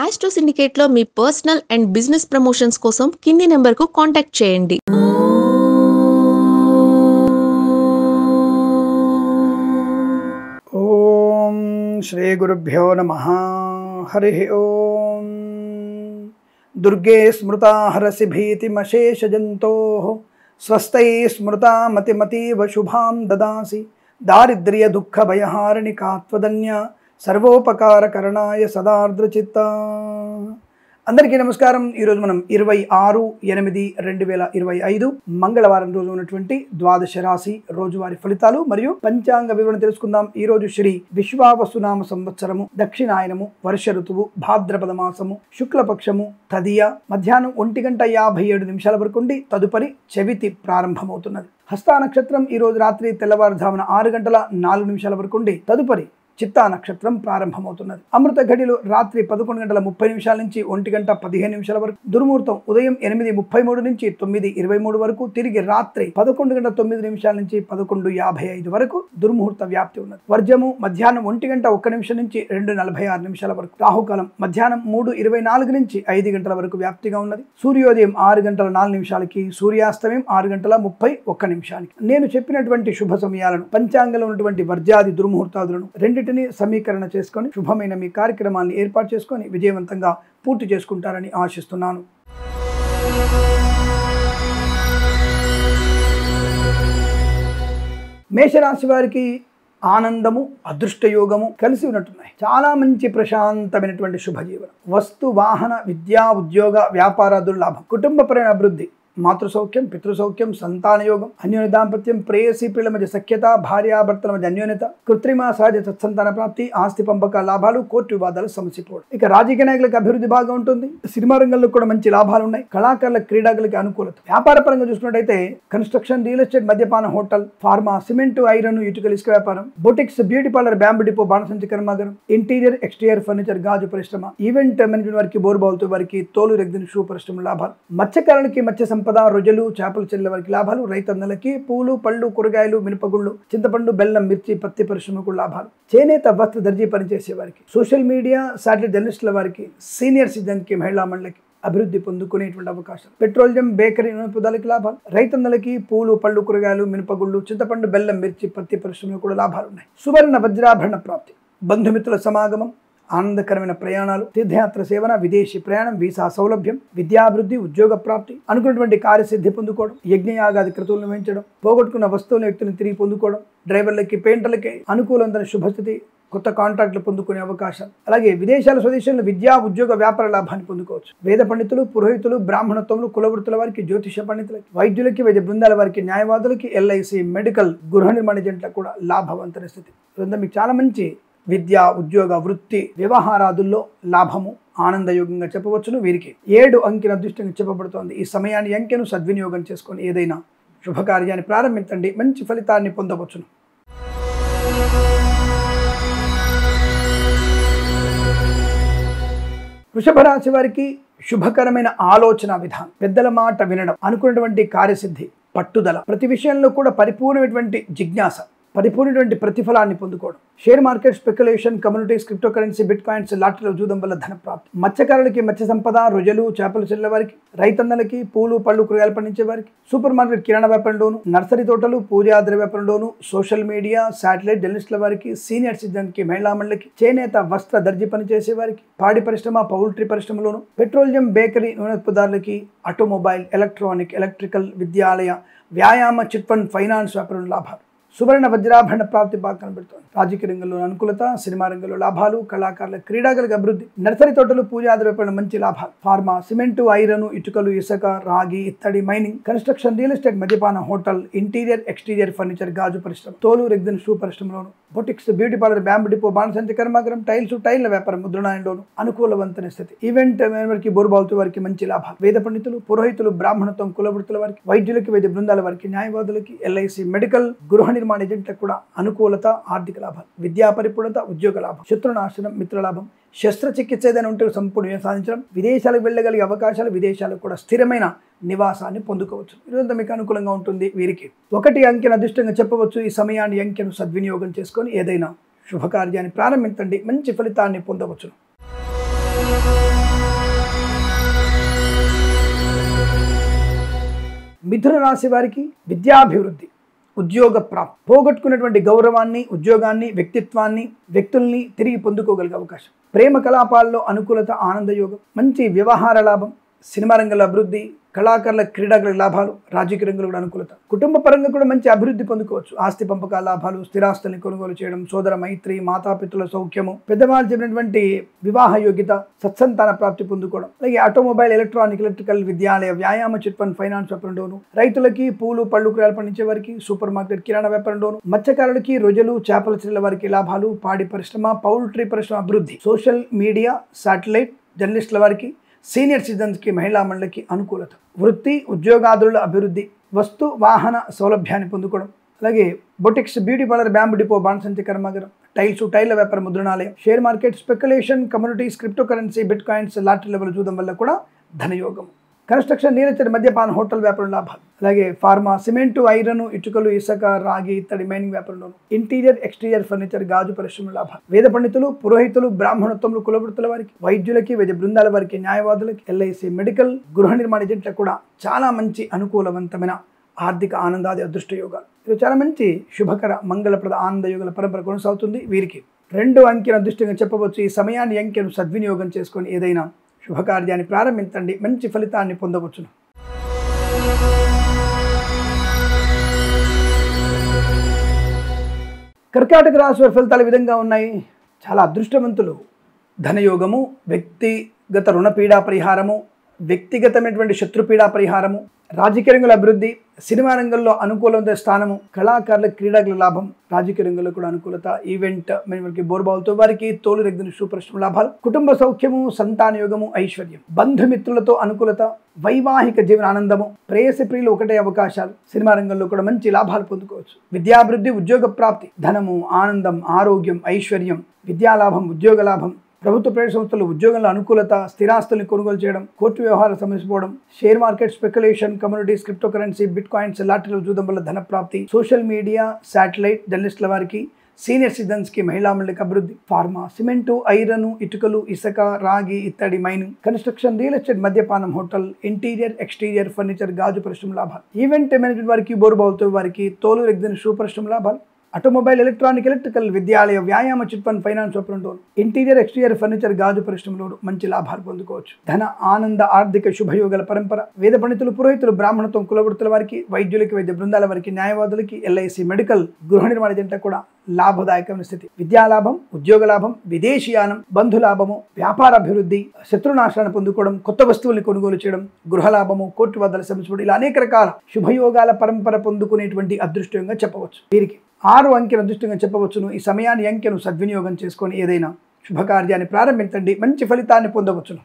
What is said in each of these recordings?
Astro సిండికేట్లో మీ personal and business promotions కోసం కింది నెంబర్కు కాంటాక్ట్ చేయండి. ఓం శ్రీ గురుభ్యో నమః. హరి ఓం. దుర్గే స్మృతా హరసి భీతిమశేషజంతోః స్వస్తై స్మృతా మతిమతీవ శుభాం దదాసి దారిద్ర్య దుఃఖ భయహారిణి కాత్వదన్య సర్వోపకారకరణాయ సదార్ద్రచిత్త. అందరికీ నమస్కారం. ఈరోజు మనం 26/8/2025 మంగళవారం రోజు ఉన్నటువంటి ద్వాదశ రాశి రోజువారి ఫలితాలు మరియు పంచాంగ వివరణ తెలుసుకుందాం. ఈ రోజు శ్రీ విశ్వావసునామ సంవత్సరము, దక్షిణాయనము, వర్ష ఋతువు, భాద్రపద మాసము, శుక్లపక్షము, తదియ, మధ్యాహ్నం 1:57 వరకు ఉండి తదుపరి చవితి ప్రారంభమవుతున్నది. హస్త నక్షత్రం ఈ రోజు రాత్రి తెల్లవారుజామున 6:04 వరకు ఉండి తదుపరి చిత్తా నక్షత్రం ప్రారంభమవుతున్నది. అమృత ఘడిలో రాత్రి 11:30 నుంచి 1:15 వరకు, దుర్ముహూర్తం ఉదయం 8:33 నుంచి 9:23 వరకు, తిరిగి రాత్రి 11:09 నుంచి 11:55 వరకు దుర్ముహూర్త వ్యాప్తి ఉన్నది. వర్జము మధ్యాహ్నం 1:01 నుంచి 2:46 వరకు, రాహుకాలం మధ్యాహ్నం 3:24 నుంచి 5 గంటల వరకు వ్యాప్తిగా ఉన్నది. సూర్యోదయం 6:04, సూర్యాస్తమయం 6:31. నేను చెప్పినటువంటి శుభ సమయాలను, పంచాంగంలో ఉన్నటువంటి వర్జాది దుర్ముహూర్తాదులను రెండింటిని సమీకరణ చేసుకొని శుభమైన మీ కార్యక్రమాన్ని ఏర్పాటు చేసుకొని విజయవంతంగా పూర్తి చేసుకుంటారని ఆశిస్తున్నాను. మేషరాశి వారికి ఆనందము, అదృష్టయోగము కలిసి ఉన్నట్టున్నాయి. చాలా మంచి ప్రశాంతమైనటువంటి శుభజీవనం, వస్తు వాహన, విద్యా ఉద్యోగ వ్యాపారాదుల లాభం, కుటుంబపరమైన అభివృద్ధి, మాతృసౌఖ్యం, పితృసౌఖ్యం, సంతానయోగం, అన్యోన్య దాంపత్యం, ప్రేయసి ప్రియుల మధ్య సఖ్యత, భార్యాభర్తల మధ్య అన్యోన్యత, కృత్రిమ సహజ సత్సంతాన ప్రాప్తి, ఆస్తి పంపక లాభాలు, కోర్టు వివాదాలు సమసిపోవడం. ఇక రాజకీయ నాయకులకు అభివృద్ధి బాగా ఉంటుంది. సినిమా రంగంలో కూడా మంచి లాభాలు ఉన్నాయి. కళాకారుల, క్రీడాకులకి అనుకూలత. వ్యాపార పరంగా చూసుకున్నట్టయితే కన్స్ట్రక్షన్, రియల్ ఎస్టేట్, మద్యపాన, హోటల్, ఫార్మా, సిమెంట్, ఐరన్, ఇటుకలు, ఇసుక వ్యాపారం, boutiques, beauty parlour, bamboo depot, బాణసంచి కర్మాగారం, ఇంటీరియర్ ఎక్స్టీరియర్ ఫర్నిచర్, గాజు పరిశ్రమ, ఈవెంట్ మేనేజ్మెంట్ వారికి, బోర్బావులతో వారికి, తోలు రెగ్దిన్ షూ పరిశ్రమ లాభాలు, మత్స్యకారులకి మత్స్య సంపద, రొయ్యలు, చేపలు చెల్లెల వారికి లాభాలు, రైతన్నలకి పూలు, పళ్ళు, కూరగాయలు, మినపగుళ్ళు, చింతపండు, బెల్లం, మిర్చి, పత్తి పరిశ్రమకు లాభాలు, చేనేత, వస్త్ర దర్జీ పనిచేసే వారికి, సోషల్ మీడియా, శాటిలైట్ జర్నలిస్టుల వారికి, సీనియర్ సిటిజన్కి, మహిళా మండలికి అభివృద్ధి పొందుకునేటువంటి అవకాశాలు, పెట్రోలియం, బేకరీ, నూనె పదార్థాలకి లాభాలు, రైతన్నలకి పూలు, పళ్ళు, కూరగాయలు, మినపగుళ్ళు, చింతపండు, బెల్లం, మిర్చి, పత్తి పరిశ్రమలు కూడా లాభాలు ఉన్నాయి. సువర్ణ వజ్రాభరణ ప్రాప్తి, బంధుమిత్రుల సమాగమం, ఆనందకరమైన ప్రయాణాలు, తీర్థయాత్ర సేవన, విదేశీ ప్రయాణం, వీసా సౌలభ్యం, విద్యాభివృద్ధి, ఉద్యోగ ప్రాప్తి, అనుకున్నటువంటి కార్యసిద్ధి పొందుకోవడం, యజ్ఞయాగాది క్రతువులను వహించడం, పోగొట్టుకున్న వస్తువుల వ్యక్తిని తిరిగి పొందుకోవడం, డ్రైవర్లకి, పెయింటర్లకి అనుకూలమైన శుభస్థితి, కొత్త కాంట్రాక్టులు పొందుకునే అవకాశాలు, అలాగే విదేశాల స్వదేశాలను విద్యా ఉద్యోగ వ్యాపార లాభాన్ని పొందుకోవచ్చు. వేద పండితులు, పురోహితులు, బ్రాహ్మణత్వములు, కులవృత్తుల వారికి, జ్యోతిష పండితులకి, వైద్యులకి, వైద్య బృందాల వారికి, న్యాయవాదులకి, ఎల్ఐసి, మెడికల్, గృహ నిర్మాణ ఏజెంట్లకు కూడా లాభవంతర స్థితి. మీకు చాలా మంచి విద్యా ఉద్యోగ వృత్తి వ్యవహారాదుల్లో లాభము, ఆనందయోగంగా చెప్పవచ్చును. వీరికి 7 అంకెల అదృష్టంగా చెప్పబడుతోంది. ఈ సమయాన్ని, అంకెను సద్వినియోగం చేసుకొని ఏదైనా శుభకార్యాన్ని ప్రారంభించండి, మంచి ఫలితాన్ని పొందవచ్చును. వృషభ రాశి వారికి శుభకరమైన ఆలోచన విధానం, పెద్దల మాట వినడం, అనుకున్నటువంటి కార్యసిద్ధి, పట్టుదల, ప్రతి విషయంలో కూడా పరిపూర్ణమైనటువంటి జిజ్ఞాస, పరిపూర్ణటువంటి ప్రతిఫలాన్ని పొందుకోవడం, share market, speculation, communities, crypto currency, bit coins, లాటరీలో జూదం వల్ల ధన ప్రాప్తి, మత్స్యకారులకి మత్స్య సంపద, రొయ్యలు, చేపలు చెల్లె వారికి, రైతన్నలకి పూలు, పళ్ళు, కూరగాయలు పండించే వారికి, సూపర్ మార్కెట్, కిరాణా వ్యాపారంలోను, నర్సరీ తోటలు, పూజా ద్రవ్య వ్యాపారంలోను, సోషల్ మీడియా, శాటిలైట్ జర్నలిస్టుల వారికి, సీనియర్ సిటిజన్కి, మహిళా మండలికి, చేనేత, వస్త్ర దర్జీ పనిచేసే వారికి, పాడి పరిశ్రమ, పౌల్ట్రీ పరిశ్రమలోను, పెట్రోలియం, బేకరీ, నూనె పదార్థాలకి, ఆటోమొబైల్, ఎలక్ట్రానిక్, ఎలక్ట్రికల్, విద్యాలయ, వ్యాయామ, చిట్ ఫండ్, ఫైనాన్స్ వ్యాపారం లాభాలు, సువర్ణ వజ్రాభరణ ప్రాప్తి బాగా కనబడుతోంది. రాజకీయ రంగంలో అనుకూలత, సినిమా రంగంలో లాభాలు, కళాకారుల, క్రీడాకులకు అభివృద్ధి, నర్సరీ తోటలు, పూజాది వ్యాపారం మంచి లాభాలు, ఫార్మా, సిమెంటు, ఐరన్, ఇటుకలు, ఇసుక, రాగి, ఇత్తడి, మైనింగ్, కన్స్ట్రక్షన్, రియల్ ఎస్టేట్, మద్యపాన, హోటల్, ఇంటీరియర్ ఎక్స్టీరియర్ ఫర్నిచర్, గాజు పరిశ్రమ, తోలు రెగ్దిన్ షూ పరిశ్రమలోను, boutiques, beauty parlour, bamboo depot, బాణసంచి కర్మాగారం, టైల్స్, టైల్ల వ్యాపారం, ముద్రణాయంలోను అనుకూలవంతన స్థితి. ఈవెంట్ మేనేజ్మెంట్కి, బోర్బావులతో వారికి మంచి లాభాలు, వేద పండితులు, పురోహితులు, బ్రాహ్మణత్వం, కులవృత్తుల వారికి, వైద్యులకి, వైద్య బృందాల వారికి, న్యాయవాదులకి, ఎల్ఐసి, మెడికల్, గృహ నిర్మాణ ఏజెంట్లకు కూడా అనుకూలత, ఆర్థిక లాభాలు, విద్యా పరిపూర్ణత, ఉద్యోగ లాభం, శత్రునాశనం, మిత్రలాభం, శస్త్రచికిత్స ఏదైనా ఉంటే సంపూర్ణ సాధించడం, విదేశాలకు వెళ్ళగలిగే అవకాశాలు, విదేశాలకు కూడా స్థిరమైన నివాసాన్ని పొందుకోవచ్చు. ఇదంతా మీకు అనుకూలంగా ఉంటుంది. వీరికి 1 అంకెను అదృష్టంగా చెప్పవచ్చు. ఈ సమయాన్ని, అంకెను సద్వినియోగం చేసుకొని ఏదైనా శుభకార్యాన్ని ప్రారంభించండి, మంచి ఫలితాన్ని పొందవచ్చును. మిథున రాశి వారికి విద్యాభివృద్ధి, ఉద్యోగ ప్రాప్తి, పోగొట్టుకున్నటువంటి గౌరవాన్ని, ఉద్యోగాన్ని, వ్యక్తిత్వాన్ని, వ్యక్తుల్ని తిరిగి పొందుకోగలిగే అవకాశం, ప్రేమ కలాపాల్లో అనుకూలత, ఆనందయోగం, మంచి వ్యవహార లాభం, సినిమా రంగంలో అభివృద్ధి, కళాకారుల క్రీడాకారుల లాభాలు, రాజకీయ రంగంలో కూడా అనుకూలత, కుటుంబ పరంగా కూడా మంచి అభివృద్ధి పొందుకోవచ్చు. ఆస్తి పంపకాల లాభాలు, స్థిరాస్తుల్ని కొనుగోలు చేయడం, సోదర మైత్రి, మాతాపితృల సౌఖ్యము, పెద్దవాళ్ళు చెప్పినటువంటి వివాహ యోగ్యత, సత్సంతాన ప్రాప్తి పొందుకోవడం, అలాగే ఆటోమొబైల్, ఎలక్ట్రానిక్, ఎలక్ట్రికల్, విద్యాలయ, వ్యాయామ, చిట్ ఫండ్, ఫైనాన్స్ వ్యాపారంలోను, రైతులకి పూలు పళ్ళు కూరగాయలు పండించే వారికి, సూపర్ మార్కెట్, కిరాణా వ్యాపారంలోను, మత్స్యకారులకి, రొయ్యలు, చేపల చెరువుల వారికి లాభాలు, పాడి పరిశ్రమ, పౌల్ట్రీ పరిశ్రమ అభివృద్ధి, సోషల్ మీడియా, శాటిలైట్, జర్నలిస్టుల వారికి, సీనియర్ సిటిజన్స్కి, మహిళా మండలికి అనుకూలత, వృత్తి ఉద్యోగాదుల అభివృద్ధి, వస్తు వాహన సౌలభ్యాన్ని పొందుకోవడం, అలాగే boutiques, beauty parlour, bamboo depot, బాణసంచి కర్మాగారం, టైల వ్యాపార, ముద్రణాలయం, share market, speculation, communities, crypto currency, bit coins, lottery level చూడడం వల్ల కూడా ధనయోగం, కన్స్ట్రక్షన్, రియల్ ఎస్టేట్, మద్యపాన, హోటల్ వ్యాపారం లాభాలు, అలాగే ఫార్మా, సిమెంటు, ఐరన్, ఇటుకలు, ఇసుక, రాగి, ఇత్తడి, మైనింగ్ వ్యాపారంలోను, ఇంటీరియర్, ఎక్స్టీరియర్ ఫర్నిచర్, గాజు పరిశ్రమ లాభాలు, వేద పండితులు, పురోహితులు, బ్రాహ్మణోత్తములు, కులవృత్తుల వారికి, వైద్యులకి, వైద్య బృందాల వారికి, న్యాయవాదులకి, ఎల్ఐసి, మెడికల్, గృహ నిర్మాణ ఏజెంట్లకు కూడా చాలా మంచి అనుకూలవంతమైన ఆర్థిక ఆనందాది అదృష్ట యోగాలు. ఇది చాలా మంచి శుభకర మంగళప్రద ఆనంద యోగాల పరంపర కొనసాగుతుంది. వీరికి 2 అంకెను అదృష్టంగా చెప్పవచ్చు. ఈ సమయాన్ని, అంకెను సద్వినియోగం చేసుకొని ఏదైనా శుభకార్యాన్ని ప్రారంభించండి, మంచి ఫలితాన్ని పొందవచ్చును. కర్కాటక రాశి వారి ఫలితాలు ఈ విధంగా ఉన్నాయి. చాలా అదృష్టవంతులు. ధనయోగము, వ్యక్తిగత రుణపీడా పరిహారము, వ్యక్తిగతమైనటువంటి శత్రుపీడా పరిహారము, రాజకీయ రంగంలో అభివృద్ధి, సినిమా రంగంలో అనుకూలమైన స్థానము, కళాకారుల క్రీడాకుల లాభం, రాజకీయ రంగంలో కూడా అనుకూలత, ఈవెంట్ మేనేజ్మెంట్కి, బోర్బావులతో వారికి, తోలు రెగ్గిన శుభ్రష్ట లాభాలు, కుటుంబ సౌఖ్యము, సంతాన యోగము, ఐశ్వర్యం, బంధుమిత్రులతో అనుకూలత, వైవాహిక జీవన ఆనందము, ప్రేయసి ప్రియులు ఒకటే అవకాశాలు, సినిమా రంగంలో కూడా మంచి లాభాలు పొందుకోవచ్చు, విద్యాభివృద్ధి, ఉద్యోగ ప్రాప్తి, ధనము, ఆనందం, ఆరోగ్యం, ఐశ్వర్యం, విద్యాలాభం, ఉద్యోగ లాభం, ప్రభుత్వ ప్రైవేట్ సంస్థలు ఉద్యోగంలో అనుకూలత, స్థిరాస్తుల్ని కొనుగోలు చేయడం, కోర్టు వ్యవహారాలు సమస్యపోవడం, share market, speculation, communities, crypto currency, bit coins, లాటరీలు చూడడం వల్ల ధన ప్రాప్తి, సోషల్ మీడియా, శాటిలైట్, జర్నలిస్టుల వారికి, సీనియర్ సిటిజన్స్కి, మహిళా మండలికి అభివృద్ధి, ఫార్మా, సిమెంటు, ఐరన్, ఇటుకలు, ఇసుక, రాగి, ఇత్తడి, మైనింగ్, కన్స్ట్రక్షన్, రియల్ ఎస్టేట్, మద్యపానం, హోటల్, ఇంటీరియర్, ఎక్స్టీరియర్ ఫర్నిచర్, గాజు పరిశ్రమ లాభాలు, ఈవెంట్ మేనేజ్మెంట్ వారికి, బోర్బావులతో వారికి, తోలు రెగ్గిన షూ పరిశ్రమ లాభాలు, ఆటోమొబైల్, ఎలక్ట్రానిక్, ఎలక్ట్రికల్, విద్యాలయ, వ్యాయామ, చిట్ ఫండ్, ఫైనాన్స్ వ్యాపారంలో, ఇంటీరియర్, ఎక్స్టీరియర్ ఫర్నిచర్, గాజు పరిశ్రమలో మంచి లాభాలు పొందుకోవచ్చు. ధన ఆనంద ఆర్థిక శుభయోగాల పరంపర, వేద పండితులు, పురోహితులు, బ్రాహ్మణత్వం, కులవృత్తుల వారికి, వైద్యులకి, వైద్య బృందాల వారికి, న్యాయవాదులకి, ఎల్ఐసి, మెడికల్, గృహ నిర్మాణ ఏజెంట్లకు కూడా లాభదాయకమైన స్థితి, విద్యాలాభం, ఉద్యోగ లాభం, విదేశీయానం, బంధులాభము, వ్యాపార అభివృద్ధి, శత్రునాశాన్ని పొందుకోవడం, కొత్త వస్తువుల్ని కొనుగోలు చేయడం, గృహలాభము, కోర్టు వద్దల సమస్యలు, ఇలా అనేక రకాల శుభయోగాల పరంపర పొందుకునేటువంటి అదృష్టంగా చెప్పవచ్చు. వీరికి 6 అంకెను అదృష్టంగా చెప్పవచ్చును. ఈ సమయాన్ని, అంకెను సద్వినియోగం చేసుకొని ఏదైనా శుభకార్యాన్ని ప్రారంభించండి, మంచి ఫలితాన్ని పొందవచ్చును.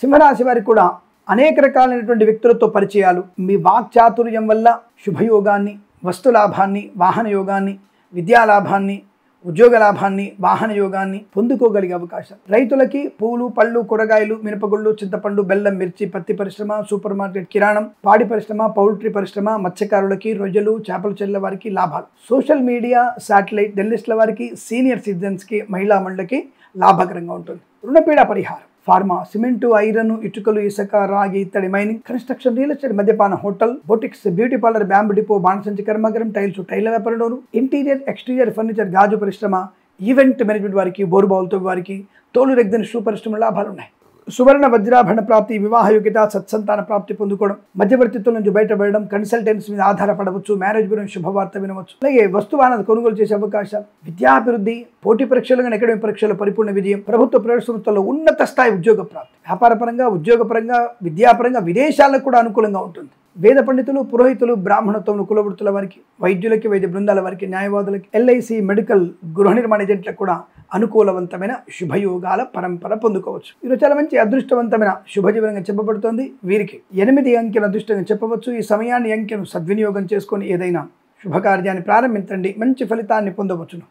సింహరాశి వారికి కూడా అనేక రకాలైనటువంటి వ్యక్తులతో పరిచయాలు, మీ వాక్చాతుర్యం వల్ల శుభయోగాన్ని, వస్తులాభాన్ని, వాహన యోగాన్ని, విద్యాలాభాన్ని, ఉద్యోగ లాభాన్ని, వాహన యోగాన్ని పొందుకోగలిగే అవకాశం, రైతులకి పూలు పళ్ళు కూరగాయలు, మినపగుళ్ళు, చింతపండు, బెల్లం, మిర్చి, పత్తి పరిశ్రమ, సూపర్ మార్కెట్, కిరాణం, పాడి పరిశ్రమ, పౌల్ట్రీ పరిశ్రమ, మత్స్యకారులకి, రొయ్యలు, చేపల చెరువుల వారికి లాభాలు, సోషల్ మీడియా, శాటిలైట్, జర్నలిస్టుల వారికి, సీనియర్ సిటిజన్స్కి, మహిళా మండలికి లాభకరంగా ఉంటుంది. రుణపీడ పరిహారం, ఫార్మా, సిమెంటు, ఐరన్, ఇటుకలు, ఇసుక, రాగి, ఇత్తడి, మైనింగ్, కన్స్ట్రక్షన్, రియల్ ఎస్టేట్, మద్యపాన, hotel, boutiques, beauty parlour, bamboo depot, బాణసంచి కర్మాగారం, టైల వ్యాపారంలోను, ఇంటీరియర్, ఎక్స్టీరియర్ ఫర్నిచర్, గాజు పరిశ్రమ, ఈవెంట్ మేనేజ్మెంట్ వారికి, బోరుబావులతో వారికి, తోలు రెగ్గిన షూ పరిశ్రమ లాభాలు ఉన్నాయి. సువర్ణ వజ్రాభరణ ప్రాప్తి, వివాహ యోగ్యత, సత్సంతాన ప్రాప్తి పొందుకోవడం, మధ్యవర్తిత్వం నుంచి బయటపడడం, కన్సల్టెన్సీ మీద ఆధారపడవచ్చు, మ్యారేజ్ గురించి శుభవార్త వినవచ్చు, అలాగే వస్తువాహన కొనుగోలు చేసే అవకాశాలు, విద్యాభివృద్ధి, పోటీ పరీక్షలు కానీ అకాడమిక్ పరీక్షలు పరిపూర్ణ విజయం, ప్రభుత్వ ప్రైవేట్ సంస్థల్లో ఉన్నత స్థాయి ఉద్యోగ ప్రాప్తి, వ్యాపారపరంగా, ఉద్యోగపరంగా, విద్యాపరంగా, విదేశాలకు కూడా అనుకూలంగా ఉంటుంది. వేద పండితులు, పురోహితులు, బ్రాహ్మణత్వం, కులవృత్తుల వారికి, వైద్యులకి, వైద్య బృందాల వారికి, న్యాయవాదులకి, ఎల్ఐసి, మెడికల్, గృహ నిర్మాణ ఏజెంట్లకు కూడా అనుకూలవంతమైన శుభయోగాల పరంపర పొందుకోవచ్చు. ఈరోజు చాలా మంచి అదృష్టవంతమైన శుభజీవనంగా చెప్పబడుతోంది. వీరికి 8 అంకెను అదృష్టంగా చెప్పవచ్చు. ఈ సమయాన్ని, అంకెను సద్వినియోగం చేసుకొని ఏదైనా శుభకార్యాన్ని ప్రారంభించండి, మంచి ఫలితాన్ని పొందవచ్చును.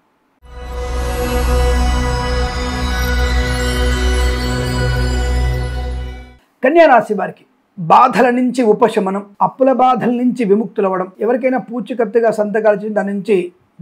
కన్యా రాశి వారికి బాధల నుంచి ఉపశమనం, అప్పుల బాధల నుంచి విముక్తులవ్వడం, ఎవరికైనా పూచికత్తుగా సంతకాలు చేసి దాని నుంచి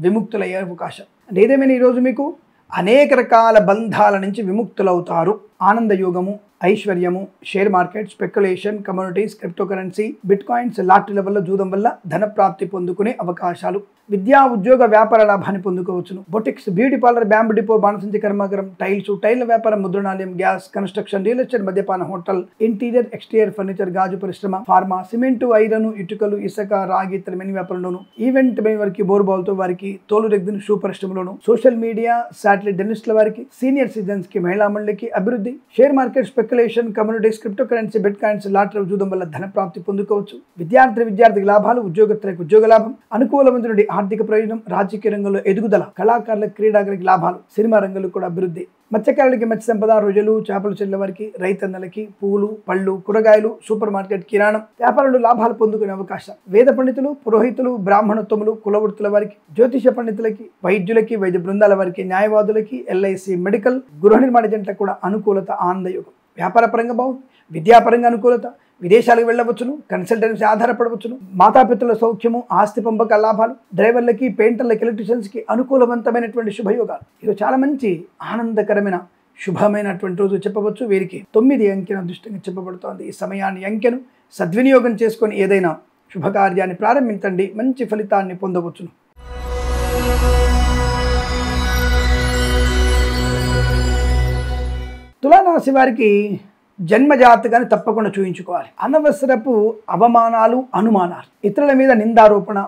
విముక్తులయ్యే అవకాశం. అంటే ఏదేమైనా ఈరోజు మీకు అనేక రకాల బంధాల నుంచి విముక్తులవుతారు. ఆనంద యోగము, ఐశ్వర్యము, share market, speculation, communities, cryptocurrency, bit coins, లాటరీల వల్ల జూదం వల్ల ధన ప్రాప్తి పొందుకునే అవకాశాలు. విద్యా ఉద్యోగ వ్యాపార లాభాన్ని పొందుకోవచ్చును. Boutiques, beauty parlour, bamboo depot, బాణసంచి కర్మాగారం, టైల్స్, టైల్ వ్యాపారం, ముద్రణాలయం, గ్యాస్, కన్స్ట్రక్షన్, రియల్ ఎస్టేట్, మద్యపాన, హోటల్, ఇంటీరియర్, ఎక్స్టీరియర్ ఫర్నిచర్, గాజు పరిశ్రమ, ఫార్మా, సిమెంటు, ఐరన్, ఇటుకలు, ఇసుక, రాగి, ఇతర మెని వ్యాపారంలోను, ఈవెంట్ మెని వారికి, బోర్బాల్తో వారికి, తోలు రెగ్జిన్ షూ పరిశ్రమలోను, సోషల్ మీడియా, శాటిలైట్ డెన్నిస్ట్ల వారికి, సీనియర్ సిటిజన్స్ కి, మహిళా మండలికి అభివృద్ధి, share market, speculation, communities, cryptocurrency, bit coins, lottery జూదం వల్ల ధన ప్రాప్తి పొందుకోవచ్చు. విద్యార్థికి లాభాలు, ఉద్యోగస్తులకు ఉద్యోగ లాభం, అనుకూలమైన ఆర్థిక ప్రయోజనం, రాజకీయ రంగంలో ఎదుగుదల, కళాకారులకు, క్రీడాకారులకు లాభాలు, సినిమా రంగంలో కూడా అభివృద్ధి, మత్స్యకారులకి మత్స్య సంపద, రొయ్యలు, చేపలు చెల్లె వారికి, రైతన్నలకి పూలు, పళ్ళు, కూరగాయలు, సూపర్ మార్కెట్, కిరాణం వ్యాపారంలో లాభాలు పొందుకునే అవకాశం, వేద పండితులు, పురోహితులు, బ్రాహ్మణోత్తములు, కులవృత్తుల వారికి, జ్యోతిష పండితులకి, వైద్యులకి, వైద్య బృందాల వారికి, న్యాయవాదులకి, ఎల్ఐసి, మెడికల్, గృహ నిర్మాణ జంటలకు కూడా అనుకూలత, ఆనందయోగం. వ్యాపార పరంగా బాగుంది, విద్యాపరంగా అనుకూలత, విదేశాలకు వెళ్ళవచ్చును, కన్సల్టెన్సీ ఆధారపడవచ్చును, మాతాపితృల సౌఖ్యము, ఆస్తి పంపక లాభాలు, డ్రైవర్లకి, పెయింటర్లకి, ఎలక్ట్రీషియన్స్కి అనుకూలవంతమైనటువంటి శుభయోగాలు. ఇది చాలా మంచి ఆనందకరమైన శుభమైనటువంటి రోజు చెప్పవచ్చు. వీరికి 9 అంకెను అదృష్టంగా చెప్పబడుతోంది. ఈ సమయాన్ని, అంకెను సద్వినియోగం చేసుకొని ఏదైనా శుభకార్యాన్ని ప్రారంభించండి, మంచి ఫలితాన్ని పొందవచ్చును. తులారాశి వారికి జన్మజాతకాన్ని తప్పకుండా చూయించుకోవాలి. అనవసరపు అవమానాలు, అనుమానాలు, ఇతరుల మీద నిందారోపణ,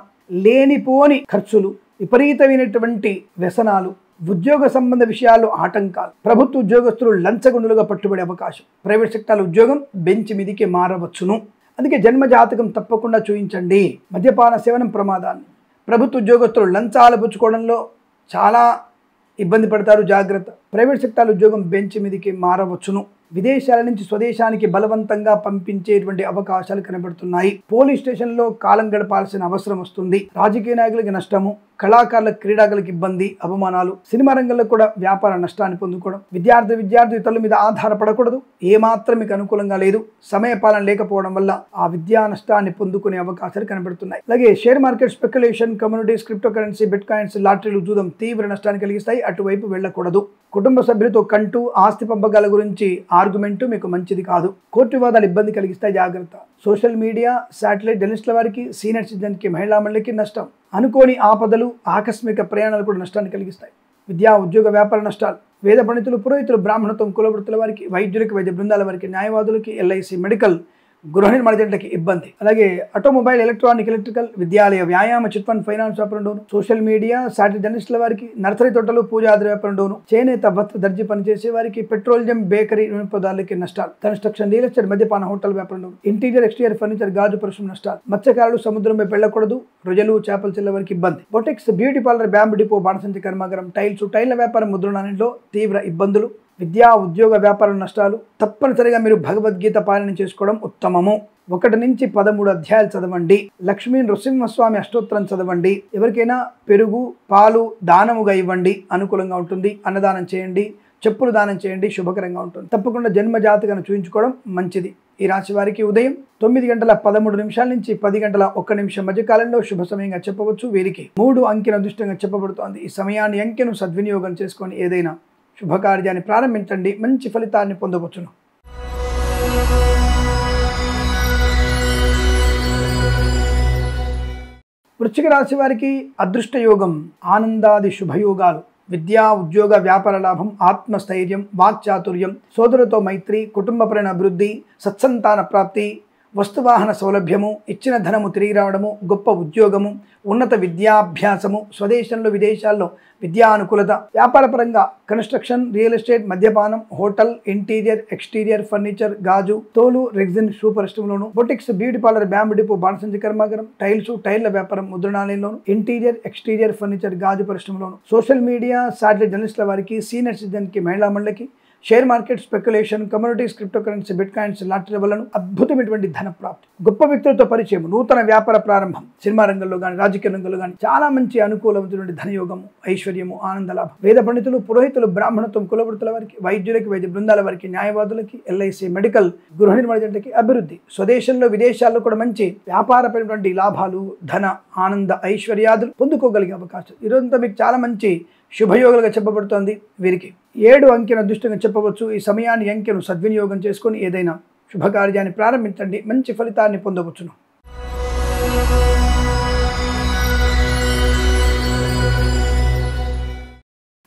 లేనిపోని ఖర్చులు, విపరీతమైనటువంటి వ్యసనాలు, ఉద్యోగ సంబంధ విషయాల్లో ఆటంకాలు, ప్రభుత్వ ఉద్యోగస్తులు లంచగొండులుగా పట్టుబడే అవకాశం, ప్రైవేట్ సెక్టార్ల ఉద్యోగం బెంచ్ మీదికి మారవచ్చును. అందుకే జన్మజాతకం తప్పకుండా చూయించండి. మద్యపాన సేవనం ప్రమాదాన్ని, ప్రభుత్వ ఉద్యోగస్తులు లంచాలు పుచ్చుకోవడంలో చాలా ఇబ్బంది పడతారు, జాగ్రత్త. ప్రైవేట్ సెక్టార్ ఉద్యోగం బెంచ్ మీదకి మారవచ్చును. విదేశాల నుంచి స్వదేశానికి బలవంతంగా పంపించేటువంటి అవకాశాలు కనబడుతున్నాయి. పోలీస్ స్టేషన్లో కాలం గడపాల్సిన అవసరం వస్తుంది. రాజకీయ నాయకులకి నష్టము, కళాకారులకు, క్రీడాకులకు ఇబ్బంది, అవమానాలు, సినిమా రంగంలో కూడా వ్యాపార నష్టాన్ని పొందుకోవడం, విద్యార్థి ఇతరుల మీద ఆధారపడకూడదు, ఏమాత్రం మీకు అనుకూలంగా లేదు, సమయపాలన లేకపోవడం వల్ల ఆ విద్యా నష్టాన్ని పొందుకునే అవకాశాలు కనబడుతున్నాయి. అలాగే share market, speculation, communities, cryptocurrency, bit coins, లాటరీలు జూదం తీవ్ర నష్టాన్ని కలిగిస్తాయి. అటువైపు వెళ్ళకూడదు. కుటుంబ సభ్యులతో కంటూ ఆస్తి పంపకాల గురించి ఆర్గ్యుమెంటు మీకు మంచిది కాదు. కోర్టు వివాదాలు ఇబ్బంది కలిగిస్తాయి, జాగ్రత్త. సోషల్ మీడియా, శాటిలైట్ డెన్నిస్ట్ల వారికి, సీనియర్ సిటిజన్కి, మహిళా మండలికి నష్టం, అనుకోని ఆపదలు, ఆకస్మిక ప్రయాణాలు కూడా నష్టాన్ని కలిగిస్తాయి. విద్యా ఉద్యోగ వ్యాపార నష్టాలు, వేద పండితులు, పురోహితులు, బ్రాహ్మణత్వం, కులవృత్తుల వారికి, వైద్యులకి, వైద్య బృందాల వారికి, న్యాయవాదులకి, ఎల్ఐసి, మెడికల్, గృహ నిర్మాణ జంటకి ఇబ్బంది. అలాగే ఆటోమొబైల్, ఎలక్ట్రానిక్, ఎలక్ట్రికల్, విద్యాలయ, వ్యాయామ, చిట్ ఫండ్, ఫైనాన్స్ వ్యాపారంలోను, సోషల్ మీడియా, శాటిలైట్ జర్నలిస్టుల వారికి, నర్సరీ తోటలు, పూజాది వ్యాపారంలోను, చేనేత, వస్త్ర, దర్జీ పనిచేసే వారికి, పెట్రోలియం, బేకరీ, నూనె పదార్థాలకి నష్టాలు, కన్స్ట్రక్షన్, రియల్ ఎస్టేట్, మద్యపాన, హోటల్ వ్యాపారంలోను, ఇంటీరియర్, ఎక్స్టీరియర్ ఫర్నిచర్, గాజు పరిశ్రమ నష్టాలు, మత్స్యకారులు సముద్రంపై వెళ్ళకూడదు, రొయ్యలు, చేపలు చెల్లె వారికి ఇబ్బంది, boutiques, beauty parlour, bamboo depot, బాణసంచి కర్మాగారం, టైల్స్, టైల్ల వ్యాపారం, ముద్రణాలయంలో తీవ్ర ఇబ్బందులు, విద్యా ఉద్యోగ వ్యాపార నష్టాలు. తప్పనిసరిగా మీరు భగవద్గీత పాలన చేసుకోవడం ఉత్తమము. 1 నుంచి 13 అధ్యాయాలు చదవండి. లక్ష్మీ నృసింహస్వామి అష్టోత్తరం చదవండి. ఎవరికైనా పెరుగు, పాలు దానముగా ఇవ్వండి, అనుకూలంగా ఉంటుంది. అన్నదానం చేయండి, చెప్పులు దానం చేయండి, శుభకరంగా ఉంటుంది. తప్పకుండా జన్మ జాతకాన్ని చూయించుకోవడం మంచిది. ఈ రాశి వారికి ఉదయం 9:13 నుంచి 10:01 మధ్య కాలంలో శుభ సమయంగా చెప్పవచ్చు. వీరికి 3 అంకెను అదృష్టంగా చెప్పబడుతోంది. ఈ సమయాన్ని, అంకెను సద్వినియోగం చేసుకొని ఏదైనా శుభకార్యాన్ని ప్రారంభించండి, మంచి ఫలితాన్ని పొందవచ్చును. వృశ్చిక రాశి వారికి అదృష్ట యోగం, ఆనందాది శుభయోగాలు, విద్యా ఉద్యోగ వ్యాపార లాభం, ఆత్మస్థైర్యం, వాక్చాతుర్యం, సోదరులతో మైత్రి, కుటుంబపరమైన అభివృద్ధి, సత్సంతాన ప్రాప్తి, వస్తువాహన సౌలభ్యము, ఇచ్చిన ధనము తిరిగి రావడము, గొప్ప ఉద్యోగము, ఉన్నత విద్యాభ్యాసము, స్వదేశంలో విదేశాల్లో విద్యా అనుకూలత, వ్యాపారపరంగా కన్స్ట్రక్షన్, రియల్ ఎస్టేట్, మద్యపానం, హోటల్, ఇంటీరియర్, ఎక్స్టీరియర్ ఫర్నిచర్, గాజు, తోలు రెగ్జిన్ షూ పరిశ్రమలోను, boutiques, beauty parlour, bamboo depot, బాణసంచి కర్మాగారం, టైల్స్, టైల్ల వ్యాపారం, ముద్రణాలయంలోను, ఇంటీరియర్, ఎక్స్టీరియర్ ఫర్నిచర్, గాజు పరిశ్రమలోను, సోషల్ మీడియా, శాటిలైట్ జర్నలిస్టుల వారికి, సీనియర్ సిటిజన్కి, మహిళా మండలికి, share market, speculation, communities, cryptocurrency, bit coins, lottery వలన అద్భుతమైనటువంటి ధన ప్రాప్తి, గొప్ప వ్యక్తులతో పరిచయం, నూతన వ్యాపార ప్రారంభం, సినిమా రంగంలో కానీ, రాజకీయ రంగంలో కానీ చాలా మంచి అనుకూలమైనటువంటి ధనయోగము, ఐశ్వర్యము, ఆనంద లాభం, వేద పండితులు, పురోహితులు, బ్రాహ్మణత్వం, కులవృత్తుల వారికి, వైద్యులకి, వైద్య బృందాల వారికి, న్యాయవాదులకి, ఎల్ఐసి, మెడికల్, గృహ నిర్మాణ జంటకి అభివృద్ధి, స్వదేశంలో విదేశాల్లో కూడా మంచి వ్యాపారపరమైనటువంటి లాభాలు, ధన, ఆనంద, ఐశ్వర్యాదులు పొందుకోగలిగే అవకాశం. ఈరోజంతా మీకు చాలా మంచి శుభయోగాలుగా చెప్పబడుతోంది. వీరికి 7 అంకెను అదృష్టంగా చెప్పవచ్చు. ఈ సమయాన్ని అంకెను సద్వినియోగం చేసుకొని ఏదైనా శుభకార్యాన్ని ప్రారంభించండి, మంచి ఫలితాన్ని పొందవచ్చును.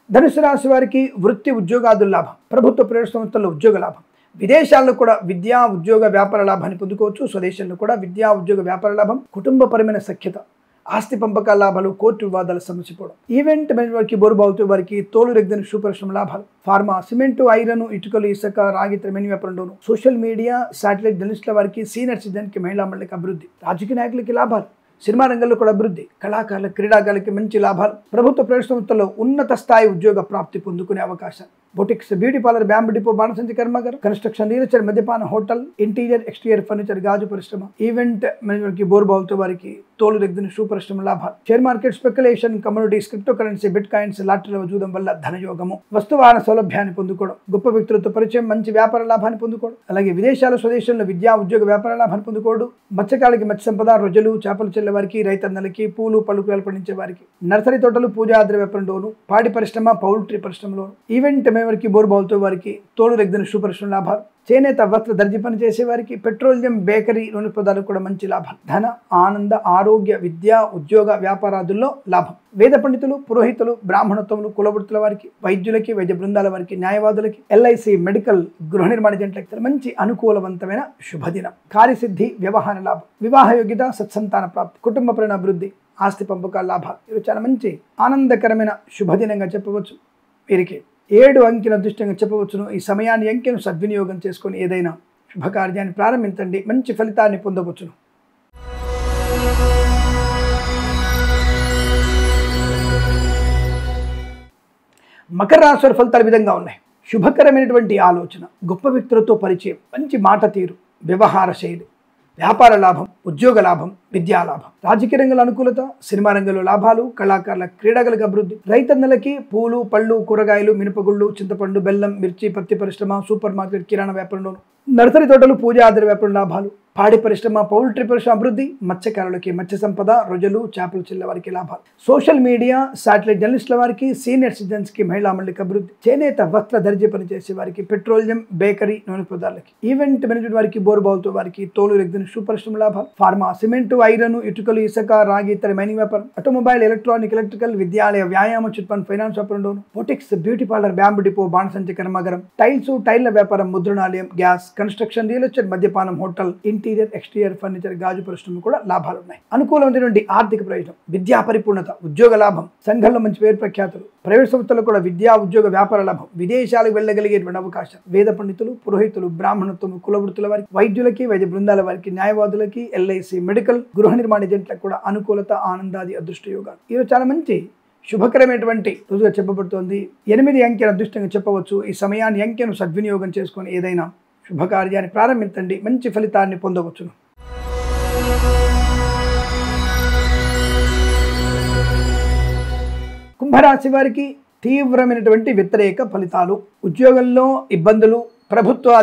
ధనుసు రాశి వారికి వృత్తి ఉద్యోగాదుల లాభం, ప్రభుత్వ ప్రైవేట్ సంస్థల్లో ఉద్యోగ లాభం, విదేశాల్లో కూడా విద్యా ఉద్యోగ వ్యాపార లాభాన్ని పొందుకోవచ్చు. స్వదేశంలో కూడా విద్యా ఉద్యోగ వ్యాపార లాభం, కుటుంబపరమైన సఖ్యత, ఆస్తి పంపకాల లాభాలు, కోర్టు వివాదాల సమస్యపోవడం, ఈవెంట్ మేనేజ్మెంట్ వారికి, బోరుబావుతో వారికి తోలు రెగ్గిన శుభ్రశ్రమ లాభాలు, ఫార్మా, సిమెంటు, ఐరన్, ఇటుకలు, ఇసుక, రాగి, మెను వ్యాపారంలోను, సోషల్ మీడియా, శాటిలైట్ జర్నలిస్టుల వారికి, సీనియర్ సిటిజన్కి, మహిళా మండలికి అభివృద్ధి, రాజకీయ నాయకులకి లాభాలు, సినిమా రంగంలో కూడా అభివృద్ధి, కళాకారులకు, క్రీడాకారులకి మంచి లాభాలు, ప్రభుత్వ ప్రైవేట్ సంస్థల్లో ఉన్నత స్థాయి ఉద్యోగ ప్రాప్తి పొందుకునే అవకాశం, boutiques, beauty parlour, bamboo depot, బాణసంచి కర్మాగారం, కన్స్ట్రక్షన్, రియల్ ఎస్టేట్, మద్యపాన, హోటల్, ఇంటీరియర్, ఎక్స్టీరియర్ ఫర్నిచర్, గాజు పరిశ్రమ, ఈవెంట్ మేనేజ్మెంట్కి, బోరుబావులతో వారికి తోలు రెగ్గిన షూ పరిశ్రమ లాభాలు, share market, speculation, commodities, crypto currency, bit coins, లాటరీల చూడడం వల్ల ధనయోగము, వస్తువాహన సౌలభ్యాన్ని పొందుకోవడం, గొప్ప వ్యక్తులతో పరిచయం, మంచి వ్యాపార లాభాన్ని పొందుకోవడం, అలాగే విదేశాలు, స్వదేశంలో విద్యా ఉద్యోగ వ్యాపార లాభాన్ని పొందుకోవడం, మత్స్యకారులకి మత్స్య సంపద, రొయ్యలు, చేపలు చెల్లె వారికి, రైతన్నలకి, పూలు పళ్ళు పండించే వారికి, నర్సరీ తోటలు, పూజా ద్రవ్య వ్యాపారంలోను, పాడి పరిశ్రమ, పౌల్ట్రీ పరిశ్రమలోను, ఈవెంట్ మేవర్కి, బోరుబావులతో వారికి తోలు రెగ్గిన శుభ్రశ్రమ లాభాలు, చేనేత వస్త్ర దర్జీ పని చేసే వారికి, పెట్రోలియం, బేకరీ, నూనె పదార్థాలకు కూడా మంచి లాభాలు, ధన, ఆనంద, ఆరోగ్య, విద్యా, ఉద్యోగ వ్యాపారాదుల్లో లాభం, వేద పండితులు, పురోహితులు, బ్రాహ్మణత్వములు, కులవృత్తుల వారికి, వైద్యులకి, వైద్య బృందాల వారికి, న్యాయవాదులకి, ఎల్ఐసి, మెడికల్, గృహ నిర్మాణ జంటలకి మంచి అనుకూలవంతమైన శుభదినం, కార్యసిద్ధి, వ్యవహార లాభం, వివాహ యోగ్యత, సత్సంతాన ప్రాప్తి, కుటుంబపరమైన అభివృద్ధి, ఆస్తి పంపకాల లాభాలు. ఇది చాలా మంచి ఆనందకరమైన శుభదినంగా చెప్పవచ్చు. వీరికి 7 అంకెను అదృష్టంగా చెప్పవచ్చును. ఈ సమయాన్ని అంకెను సద్వినియోగం చేసుకొని ఏదైనా శుభకార్యాన్ని ప్రారంభించండి, మంచి ఫలితాన్ని పొందవచ్చును. మకర రాశి వారి ఫలితాలు విధంగా ఉన్నాయి. శుభకరమైనటువంటి ఆలోచన, గొప్ప వ్యక్తులతో పరిచయం, మంచి మాట తీరు, వ్యవహార శైలి, వ్యాపార లాభం, ఉద్యోగ లాభం, విద్యా లాభం, రాజకీయ రంగంలో అనుకూలత, సినిమా రంగంలో లాభాలు, కళాకారుల, క్రీడాకారులకు అభివృద్ధి, రైతన్నలకి పూలు, పళ్ళు, కూరగాయలు, మినపగుళ్ళు, చింతపండు, బెల్లం, మిర్చి, పత్తి పరిశ్రమ, సూపర్ మార్కెట్, కిరాణా వ్యాపారంలోను, నర్సరీ తోటలు, పూజా ఆధార వ్యాపారం లాభాలు, పాడి పరిశ్రమ, పౌల్ట్రీ పరిశ్రమ అభివృద్ధి, మత్స్యకారులకి మత్స్య సంపద, రొయ్యలు, చేపలు చెల్లె వారికి లాభాలు, సోషల్ మీడియా, శాటిలైట్ జర్నలిస్టుల వారికి, సీనియర్ సిటిజన్స్కి, మహిళా మండలికి అభివృద్ధి, చేనేత వస్త్ర దర్జీ పని చేసే వారికి, పెట్రోలియం, బేకరీ, నూనె పదార్థాలకి, ఈవెంట్ మేనేజ్మెంట్ వారికి, బోరుబావులతో వారికి తోలు రెగ్గిన షూ పరిశ్రమ లాభాలు, ఫార్మా, సిమెంటు, ఐరన్, ఇటుకలు, ఇసుక, రాగి, ఇతర మైనింగ్ వ్యాపారం, ఆటోమొబైల్, ఎలక్ట్రానిక్, ఎలక్ట్రికల్, విద్యాలయ, వ్యాయామ, చిట్ ఫండ్, ఫైనాన్స్ వ్యాపారంలోను, boutiques, beauty parlour, bamboo depot, బాణసంచి కర్మాగారం, టైల్స్, టైళ్ల వ్యాపారం, ముద్రణాలయం, గ్యాస్, కన్స్ట్రక్షన్, రియల్ ఎస్టేట్, మద్యపానం, హోటల్, ఇంటీరియర్, ఎక్స్టీరియర్ ఫర్నిచర్, గాజు పరిశ్రమ కూడా లాభాలు ఉన్నాయి. అనుకూలమైనటువంటి ఆర్థిక ప్రయోజనం, విద్యా పరిపూర్ణత, ఉద్యోగ లాభం, సంఘంలో మంచి పేరు ప్రఖ్యాతులు, ప్రైవేట్ సంస్థల్లో కూడా విద్యా ఉద్యోగ వ్యాపార లాభం, విదేశాలకు వెళ్ళగలిగేటువంటి అవకాశం, వేద పండితులు, పురోహితులు, బ్రాహ్మణత్వం, కులవృత్తుల వారికి, వైద్యులకి, వైద్య బృందాల వారికి, న్యాయవాదులకి, ఎల్ఐసి, మెడికల్, గృహ నిర్మాణ ఏజెంట్లకు కూడా అనుకూలత, ఆనందాది, అదృష్ట యోగాలు. ఈరోజు చాలా మంచి శుభకరమైనటువంటి రోజుగా చెప్పబడుతోంది. 8 అంకెను అదృష్టంగా చెప్పవచ్చు. ఈ సమయాన్ని అంకెను సద్వినియోగం చేసుకొని ఏదైనా శుభకార్యాన్ని ప్రారంభించండి, మంచి ఫలితాన్ని పొందవచ్చును. కుంభరాశి వారికి తీవ్రమైనటువంటి వ్యతిరేక ఫలితాలు, ఉద్యోగంలో ఇబ్బందులు, ప్రభుత్వ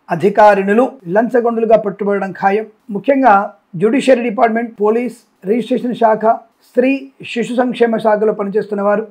అధికారిణులు లంచగొండులుగా పట్టుబడడం ఖాయం. ముఖ్యంగా జ్యుడిషియరీ డిపార్ట్మెంట్, పోలీస్, రిజిస్ట్రేషన్ శాఖ, స్త్రీ శిశు సంక్షేమ శాఖలో పనిచేస్తున్న వారు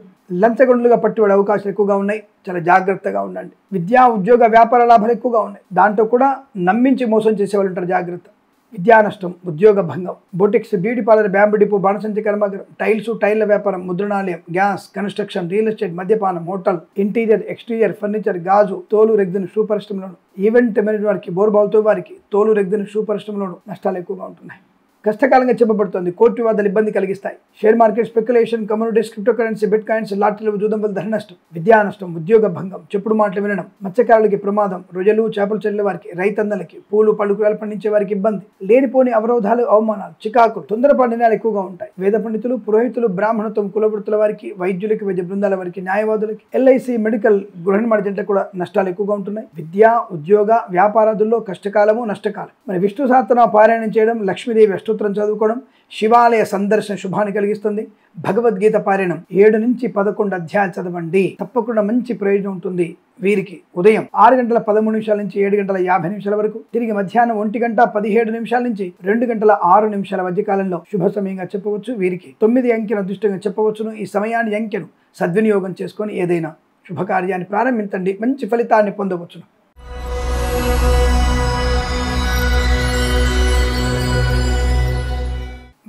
లంచగొండులుగా పట్టుబడే అవకాశాలు ఎక్కువగా ఉన్నాయి. చాలా జాగ్రత్తగా ఉండండి. విద్యా ఉద్యోగ వ్యాపార లాభాలు ఎక్కువగా ఉన్నాయి. దాంట్లో కూడా నమ్మించి మోసం చేసే వాళ్ళు ఉంటారు, జాగ్రత్త. విద్యా నష్టం, ఉద్యోగ భంగం, boutiques, beauty parlour, bamboo depot, బాణసంచి కర్మాగారం, టైల్స్, టైళ్ల వ్యాపారం, ముద్రణాలయం, గ్యాస్, కన్స్ట్రక్షన్, రియల్ ఎస్టేట్, మద్యపానం, హోటల్, ఇంటీరియర్, ఎక్స్టీరియర్ ఫర్నిచర్, గాజు, తోలు రెగ్గిన షూ పరిశ్రమలోను, ఈవెంట్ మేనేజ్మెంట్ వారికి, బోరుబావులతో వారికి తోలు రెగ్గిన షూ పరిశ్రమలోను నష్టాలు ఎక్కువగా ఉంటున్నాయి. కష్టకాలంగా చెప్పబడుతుంది. కోర్టు వివాదాలు ఇబ్బంది కలిగిస్తాయి. Share market, speculation, commodities, crypto currency, bit coins, లాటరీలు చూడడం వల్ల ధన నష్టం, విద్యా నష్టం, ఉద్యోగ భంగం, చెప్పుడు మాటలు వినడం, మత్స్యకారులకి ప్రమాదం, రొయ్యలు, చేపలు చెల్లె వారికి, రైతన్నలకి, పూలు పళ్ళు పండించే వారికి ఇబ్బంది, లేనిపోని అవరోధాలు, అవమానాలు, చికాకులు, తొందరపాటు నిర్ణయాలు ఎక్కువగా ఉంటాయి. వేద పండితులు, పురోహితులు, బ్రాహ్మణత్వం, కులవృత్తుల వారికి, వైద్యులకి, వైద్య బృందాల వారికి, న్యాయవాదులకి, ఎల్ఐసి, మెడికల్, గృహ నిర్మాణ జంటలకు కూడా నష్టాలు ఎక్కువగా ఉంటున్నాయి. విద్యా ఉద్యోగ వ్యాపారాదుల్లో కష్టకాలము, నష్టకాలం. మరి విష్ణు సహస్రనామ పారాయణం చేయడం, లక్ష్మీదేవి అష్టోత్తరం చదువుకోవడం, శివాలయ సందర్శన శుభాన్ని కలిగిస్తుంది. భగవద్గీత పారాయణం 7 నుంచి 11 అధ్యాయాలు చదవండి, తప్పకుండా మంచి ప్రయోజనం ఉంటుంది. వీరికి ఉదయం 6:13 నుంచి 7:50 వరకు, తిరిగి మధ్యాహ్నం 1:17 నుంచి 2:06 మధ్య కాలంలో శుభ సమయంగా చెప్పవచ్చు. వీరికి 9 అంకెను అదృష్టంగా చెప్పవచ్చును. ఈ సమయాన్ని అంకెను సద్వినియోగం చేసుకొని ఏదైనా శుభకార్యాన్ని ప్రారంభించండి, మంచి ఫలితాన్ని పొందవచ్చును.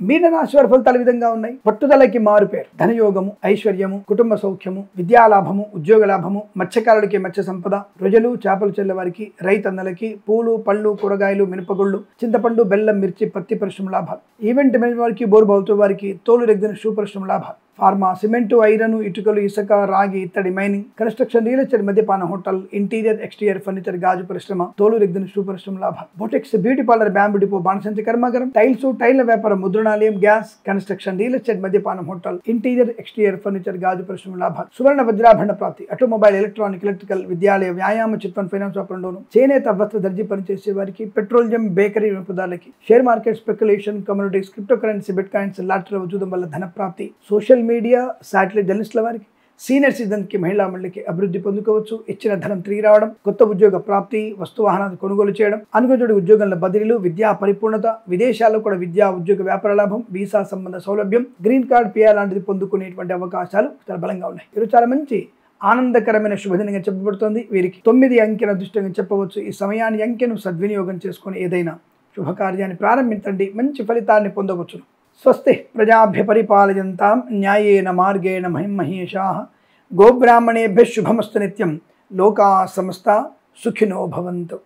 మీనరాశి వారి ఫలితాలు విధంగా ఉన్నాయి. పట్టుదలకి మారుపేరు, ధనయోగము, ఐశ్వర్యము, కుటుంబ సౌఖ్యము, విద్యాలాభము, ఉద్యోగ లాభము, మత్స్యకారులకి మత్స్య సంపద, రొయ్యలు చేపలు చెల్లెవారికి, రైతన్నలకి పూలు పళ్ళు కూరగాయలు, మినపగుళ్ళు, చింతపండు, బెల్లం, మిర్చి, పత్తి పరిశ్రమ లాభాలు, ఈవెంట్ మేనేజ్ వారికి, బోరుబావుతో వారికి, తోలు రెగ్గిన షూ పరిశ్రమ లాభాలు, ఫార్మా, సిమెంటు, ఐరన్, ఇటుకలు, ఇసుక, రాగి, ఇత్తడి, మైనింగ్, కన్స్ట్రక్షన్, రియల్ ఎస్టేట్, మద్యపాన, హోటల్, ఇంటీరియర్, ఎక్స్టీరియర్ ఫర్నిచర్, గాజు పరిశ్రమ, తోలు రెగ్గిన షూ పరిశ్రమ లాభాలు, బొటెక్స్, బ్యూటీ పార్లర్, బ్యాంబు డిపో, బాణసంచి కర్మాగారం, టైల్స్, టైల్ల వ్యాపారం, ముద్రణాలయం, గ్యాస్, కన్స్ట్రక్షన్, రియల్ ఎస్టేట్, మద్యపానం, హోటల్, ఇంటీరియర్, ఎక్స్టీరియర్ ఫర్నిచర్, గాజు పరిశ్రమ లాభాలు, సువర్ణ వజ్రాభరణ ప్రాప్తి, ఆటోమొబైల్, ఎలక్ట్రానిక్, ఎలక్ట్రికల్, విద్యాలయ, వ్యాయామ, చిట్ ఫండ్, ఫైనాన్స్ వ్యాపారంలోను, చేనేత, వస్త్ర, దర్జీ పనిచేసే వారికి, పెట్రోలియం, బేకరీ వ్యాపారాలకి, share market, speculation, communities, crypto currency, bit coins, lottery వజూదం వల్ల ధన ప్రాప్తి, సోషల్ మీడియా, శాటిలైట్ జర్నలిస్టుల వారికి, సీనియర్ సిటిజన్కి, మహిళా మండలికి అభివృద్ధి పొందుకోవచ్చు. ఇచ్చిన ధనం తిరిగి రావడం, కొత్త ఉద్యోగ ప్రాప్తి, వస్తు వాహనాలు కొనుగోలు చేయడం, అనుకున్న ఉద్యోగంలో బదిలీలు, విద్యా పరిపూర్ణత, విదేశాల్లో కూడా విద్యా ఉద్యోగ వ్యాపార లాభం, వీసా సంబంధ సౌలభ్యం, గ్రీన్ కార్డ్, పిఆర్ లాంటిది పొందుకునేటువంటి అవకాశాలు చాలా బలంగా ఉన్నాయి. ఇది చాలా మంచి ఆనందకరమైన శుభదినంగా చెప్పబడుతుంది. వీరికి 9 అంకెల అదృష్టంగా చెప్పవచ్చు. ఈ సమయాన్ని అంకెను సద్వినియోగం చేసుకుని ఏదైనా శుభకార్యాన్ని ప్రారంభించండి, మంచి ఫలితాన్ని పొందవచ్చును. స్వస్తి ప్రజాభ్య పరిపాలయంతాం న్యాయేన మార్గేణ మహిమహేషాః గోబ్రాహ్మణేభ్యః శుభమస్తు నిత్యం. లోకా సమస్తా సుఖినో భవంతు.